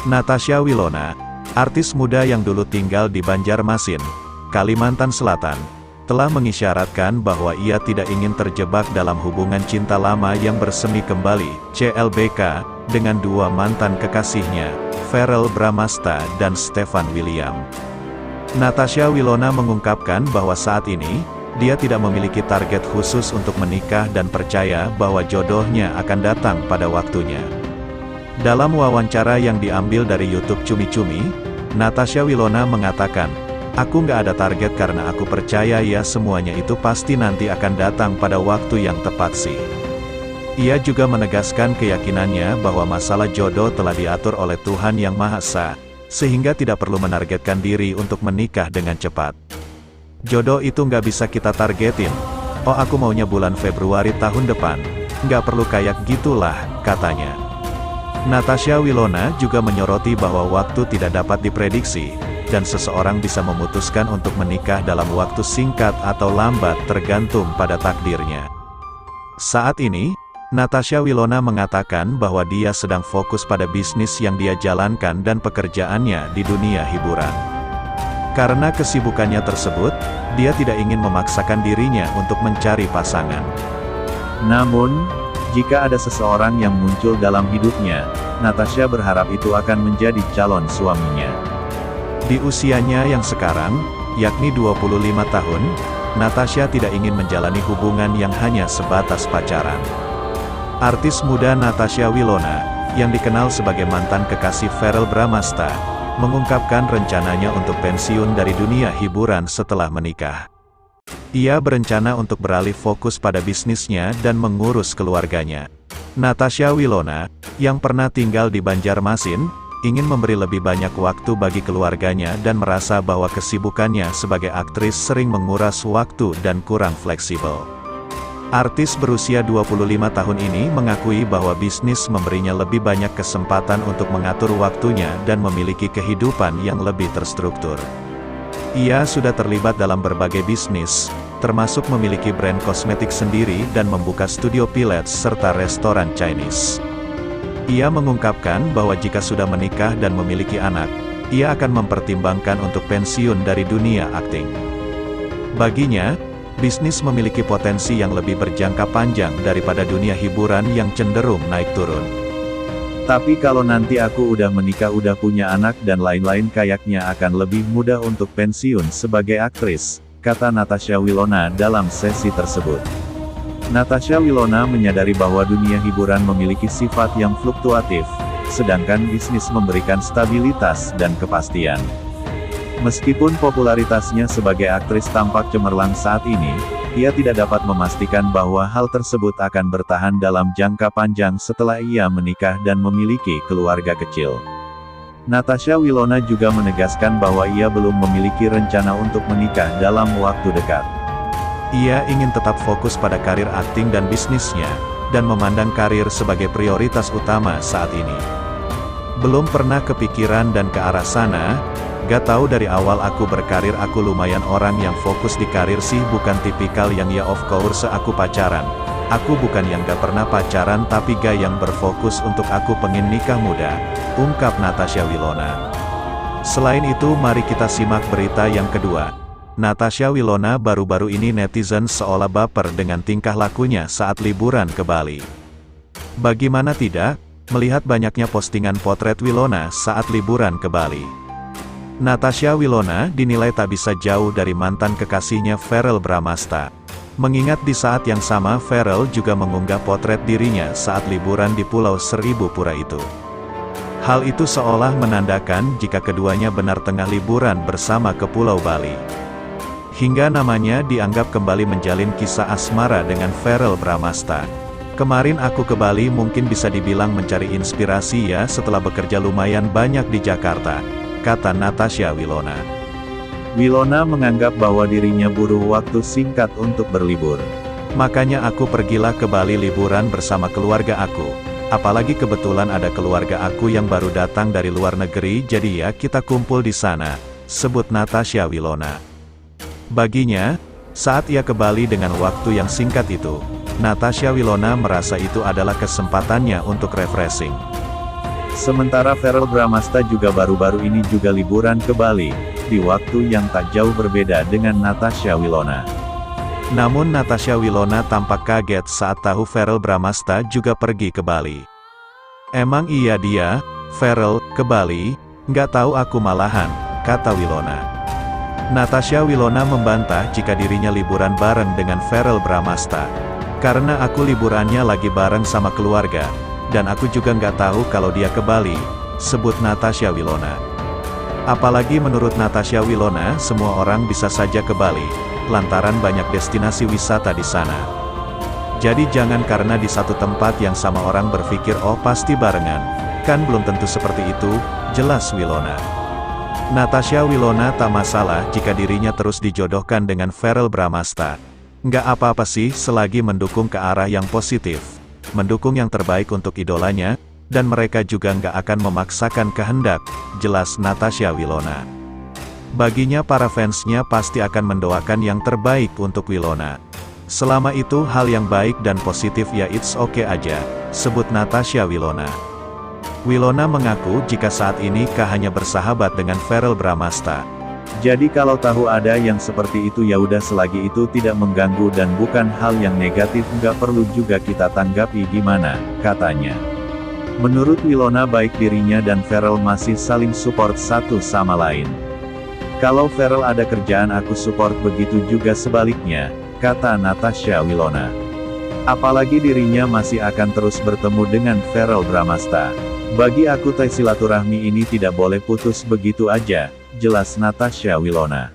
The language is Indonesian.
Natasha Wilona, artis muda yang dulu tinggal di Banjarmasin, Kalimantan Selatan, telah mengisyaratkan bahwa ia tidak ingin terjebak dalam hubungan cinta lama yang bersemi kembali, CLBK, dengan dua mantan kekasihnya, Verrell Bramasta dan Stefan William. Natasha Wilona mengungkapkan bahwa saat ini, dia tidak memiliki target khusus untuk menikah dan percaya bahwa jodohnya akan datang pada waktunya. Dalam wawancara yang diambil dari YouTube Cumi Cumi, Natasha Wilona mengatakan, "Aku nggak ada target karena aku percaya ya semuanya itu pasti nanti akan datang pada waktu yang tepat sih." Ia juga menegaskan keyakinannya bahwa masalah jodoh telah diatur oleh Tuhan Yang Maha Esa, sehingga tidak perlu menargetkan diri untuk menikah dengan cepat. Jodoh itu nggak bisa kita targetin. "Oh aku maunya bulan Februari tahun depan." Nggak perlu kayak gitulah, katanya. Natasha Wilona juga menyoroti bahwa waktu tidak dapat diprediksi, dan seseorang bisa memutuskan untuk menikah dalam waktu singkat atau lambat tergantung pada takdirnya. Saat ini, Natasha Wilona mengatakan bahwa dia sedang fokus pada bisnis yang dia jalankan dan pekerjaannya di dunia hiburan. Karena kesibukannya tersebut, dia tidak ingin memaksakan dirinya untuk mencari pasangan. Namun, jika ada seseorang yang muncul dalam hidupnya, Natasha berharap itu akan menjadi calon suaminya. Di usianya yang sekarang, yakni 25 tahun, Natasha tidak ingin menjalani hubungan yang hanya sebatas pacaran. Artis muda Natasha Wilona, yang dikenal sebagai mantan kekasih Verrell Bramasta, mengungkapkan rencananya untuk pensiun dari dunia hiburan setelah menikah. Ia berencana untuk beralih fokus pada bisnisnya dan mengurus keluarganya. Natasha Wilona, yang pernah tinggal di Banjarmasin, ingin memberi lebih banyak waktu bagi keluarganya dan merasa bahwa kesibukannya sebagai aktris sering menguras waktu dan kurang fleksibel. Artis berusia 25 tahun ini mengakui bahwa bisnis memberinya lebih banyak kesempatan untuk mengatur waktunya dan memiliki kehidupan yang lebih terstruktur. Ia sudah terlibat dalam berbagai bisnis, termasuk memiliki brand kosmetik sendiri dan membuka studio pilates serta restoran Chinese. Ia mengungkapkan bahwa jika sudah menikah dan memiliki anak, ia akan mempertimbangkan untuk pensiun dari dunia akting. Baginya, bisnis memiliki potensi yang lebih berjangka panjang daripada dunia hiburan yang cenderung naik turun. "Tapi kalau nanti aku udah menikah, udah punya anak dan lain-lain, kayaknya akan lebih mudah untuk pensiun sebagai aktris," kata Natasha Wilona dalam sesi tersebut. Natasha Wilona menyadari bahwa dunia hiburan memiliki sifat yang fluktuatif, sedangkan bisnis memberikan stabilitas dan kepastian. Meskipun popularitasnya sebagai aktris tampak cemerlang saat ini, ia tidak dapat memastikan bahwa hal tersebut akan bertahan dalam jangka panjang setelah ia menikah dan memiliki keluarga kecil. Natasha Wilona juga menegaskan bahwa ia belum memiliki rencana untuk menikah dalam waktu dekat. Ia ingin tetap fokus pada karir akting dan bisnisnya, dan memandang karir sebagai prioritas utama saat ini. "Belum pernah kepikiran dan ke arah sana. Gak tahu dari awal aku berkarir aku lumayan orang yang fokus di karir sih, bukan tipikal yang ya of course aku pacaran. Aku bukan yang gak pernah pacaran tapi gak yang berfokus untuk aku pengen nikah muda," ungkap Natasha Wilona. Selain itu mari kita simak berita yang kedua. Natasha Wilona baru-baru ini netizen seolah baper dengan tingkah lakunya saat liburan ke Bali. Bagaimana tidak, melihat banyaknya postingan potret Wilona saat liburan ke Bali. Natasha Wilona dinilai tak bisa jauh dari mantan kekasihnya Verrell Bramasta. Mengingat di saat yang sama Verrell juga mengunggah potret dirinya saat liburan di Pulau Seribu Pura itu. Hal itu seolah menandakan jika keduanya benar tengah liburan bersama ke Pulau Bali. Hingga namanya dianggap kembali menjalin kisah asmara dengan Verrell Bramasta. "Kemarin aku ke Bali mungkin bisa dibilang mencari inspirasi ya setelah bekerja lumayan banyak di Jakarta," kata Natasha Wilona. Wilona menganggap bahwa dirinya butuh waktu singkat untuk berlibur. "Makanya aku pergilah ke Bali liburan bersama keluarga aku. Apalagi kebetulan ada keluarga aku yang baru datang dari luar negeri, jadi ya kita kumpul di sana," sebut Natasha Wilona. Baginya, saat ia ke Bali dengan waktu yang singkat itu, Natasha Wilona merasa itu adalah kesempatannya untuk refreshing. Sementara Verrell Bramasta juga baru-baru ini juga liburan ke Bali, di waktu yang tak jauh berbeda dengan Natasha Wilona. Namun Natasha Wilona tampak kaget saat tahu Verrell Bramasta juga pergi ke Bali. "Emang iya dia, Verrell, ke Bali? Nggak tahu aku malahan," kata Wilona. Natasha Wilona membantah jika dirinya liburan bareng dengan Verrell Bramasta. "Karena aku liburannya lagi bareng sama keluarga, dan aku juga nggak tahu kalau dia ke Bali," sebut Natasha Wilona. Apalagi menurut Natasha Wilona, semua orang bisa saja ke Bali, lantaran banyak destinasi wisata di sana. Jadi jangan karena di satu tempat yang sama orang berpikir oh pasti barengan, kan belum tentu seperti itu, jelas Wilona. Natasha Wilona tak masalah jika dirinya terus dijodohkan dengan Verrell Bramasta. Nggak apa-apa sih selagi mendukung ke arah yang positif, mendukung yang terbaik untuk idolanya, dan mereka juga nggak akan memaksakan kehendak, jelas Natasha Wilona. Baginya para fansnya pasti akan mendoakan yang terbaik untuk Wilona. Selama itu hal yang baik dan positif ya it's okay aja, sebut Natasha Wilona. Wilona mengaku jika saat ini hanya bersahabat dengan Verrell Bramasta. Jadi kalau tahu ada yang seperti itu ya udah selagi itu tidak mengganggu dan bukan hal yang negatif nggak perlu juga kita tanggapi gimana, katanya. Menurut Wilona baik dirinya dan Verrell masih saling support satu sama lain. "Kalau Verrell ada kerjaan aku support begitu juga sebaliknya," kata Natasha Wilona. "Apalagi dirinya masih akan terus bertemu dengan Verrell Bramasta. Bagi aku silaturahmi ini tidak boleh putus begitu aja," jelas Natasha Wilona.